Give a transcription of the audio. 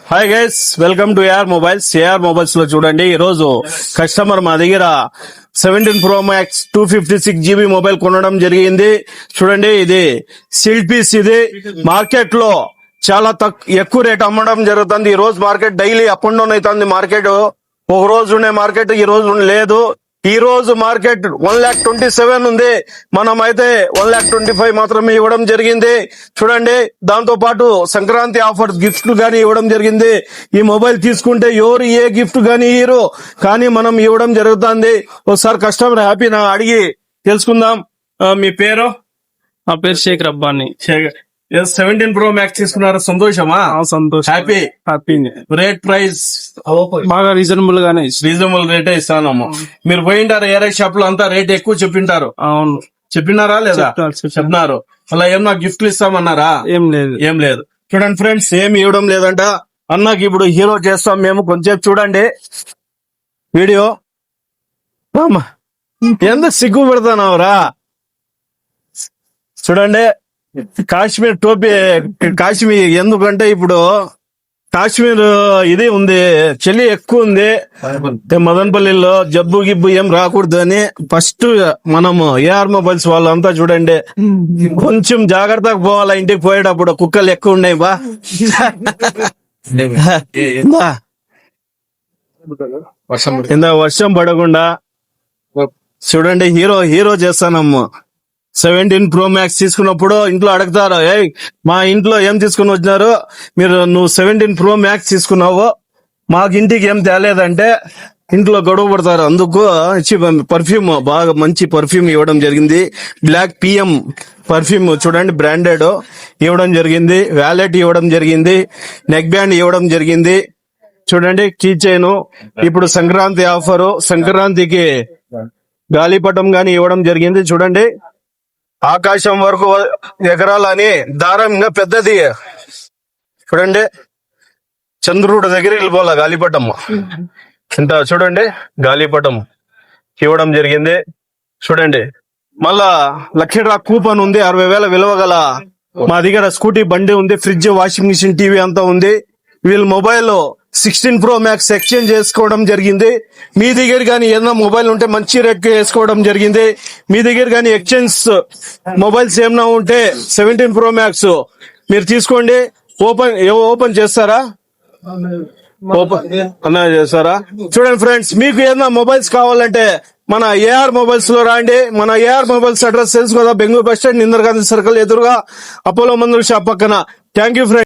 Hi guys, welcome to AR mobiles. AR mobiles లో చూడండి, ఈ రోజు కస్టమర్ మా దగ్గర 17 Pro Max 256 GB మొబైల్ కొనడం జరిగింది. చూడండి, ఇది సిల్ పీస్. ఇది మార్కెట్ లో చాలా ఎక్కువ రేట్ అమ్మడం జరుగుతుంది. ఈ రోజు market daily up and down అవుతుంది. మార్కెట్ ఒక రోజు ఉండే మార్కెట్ ఈ రోజు లేదు. ఈ రోజు మార్కెట్ 1,27,000 ఉంది. మనం అయితే 1,25,000 మాత్రమే ఇవ్వడం జరిగింది. చూడండి, దాంతో పాటు సంక్రాంతి ఆఫర్ గిఫ్ట్లు గానీ ఇవ్వడం జరిగింది. ఈ మొబైల్ తీసుకుంటే ఎవరు ఏ గిఫ్ట్ గానీ ఇయ్యరు, కానీ మనం ఇవ్వడం జరుగుతుంది. ఒకసారి కస్టమర్ హ్యాపీనా అడిగి తెలుసుకుందాం. మీ పేరు? నా పేరు షేక్ రబ్బాని. 17 Pro Max తీసుకున్నారు, సంతోషమా? సంతోషం, హ్యాపీ. రేట్ ప్రైస్ బాగా రీజనబుల్ గానే రేటే ఇస్తానమ్మా. మీరు పోయింటారు ఏరే షాప్ లో, అంతా రేట్ ఎక్కువ చెప్పింటారు. అవును, చెప్పినారా లేదా? చెప్పినారు. అలా ఏమన్నా గిఫ్ట్లు ఇస్తామన్నారా? ఏం లేదు. చూడండి ఫ్రెండ్స్, ఏమి ఇవ్వడం లేదంట. అన్నకి ఇప్పుడు హీరో చేస్తాం మేము. కొంచెం చూడండి వీడియో. ఎందుకు సిగ్గు పెడతానవరా? చూడండి, కాశ్మీర్ టోపీ. కాశ్మీర్ ఎందుకంటే ఇప్పుడు కాశ్మీర్ ఇది ఉంది, చలి ఎక్కువ ఉంది. మదనపల్లిలో జబ్బు గిబ్బు ఏం రాకూడదు అని ఫస్ట్ మనము ఏఆర్ మొబైల్స్ వాళ్ళంతా చూడండి, కొంచెం జాగ్రత్తగా పోవాలా. ఇంటికి పోయేటప్పుడు కుక్కలు ఎక్కువ ఉన్నాయి. వర్షం పడకుండా చూడండి, హీరో చేస్తానమ్మ. 17 Pro Max తీసుకున్నప్పుడు ఇంట్లో అడుగుతారు, మా ఇంట్లో ఏం తీసుకుని వచ్చినారు మీరు? నువ్వు 17 Pro Max తీసుకున్నావు, మాకు ఇంటికి ఏం తేలేదంటే ఇంట్లో గొడవ పడతారు. అందుకు పర్ఫ్యూమ్, బాగా మంచి పర్ఫ్యూమ్ ఇవ్వడం జరిగింది. బ్లాక్ PM పర్ఫ్యూమ్ చూడండి, బ్రాండెడ్ ఇవ్వడం జరిగింది. వ్యాలెట్ ఇవ్వడం జరిగింది. నెక్ బ్యాండ్ ఇవ్వడం జరిగింది. చూడండి, కీ చైన్. ఇప్పుడు సంక్రాంతి ఆఫరు, సంక్రాంతికి గాలిపటం గాని ఇవ్వడం జరిగింది. చూడండి, ఆకాశం వరకు ఎగరాలని దారం ఇంకా పెద్దది. చూడండి, చంద్రుడి దగ్గర వెళ్ళిపోవాల గాలిపటం. ఇంత చూడండి, గాలిపటం ఇవ్వడం జరిగింది. చూడండి, మళ్ళా లక్కీ డ్రా కూపన్ ఉంది. 60,000 విలువ గల మా దగ్గర స్కూటీ బండి ఉంది, ఫ్రిడ్జ్, వాషింగ్ మిషన్, టీవీ అంతా ఉంది. వీళ్ళ మొబైల్ 16 Pro Max ఎక్స్చేంజ్ చేసుకోవడం జరిగింది. మీ దగ్గర కానీ ఏదైనా మొబైల్ ఉంటే మంచి రేట్ వేసుకోవడం జరిగింది. మీ దగ్గర కానీ ఎక్స్చేంజ్ మొబైల్స్ ఏమైనా ఉంటే 17 Pro Max మీరు తీసుకోండి. ఓపెన్ చేస్తారా? చేస్తారా? చూడండి ఫ్రెండ్స్, మీకు ఏదైనా మొబైల్స్ కావాలంటే మన ఏఆర్ మొబైల్స్ లో రాండి. మన ఏఆర్ మొబైల్స్ అడ్రస్ తెలుసు కదా, Bengaluru bus stand, Indira Gandhi circle ఎదురుగా అపోలో మందుల షాప్ పక్కన. Thank you friends.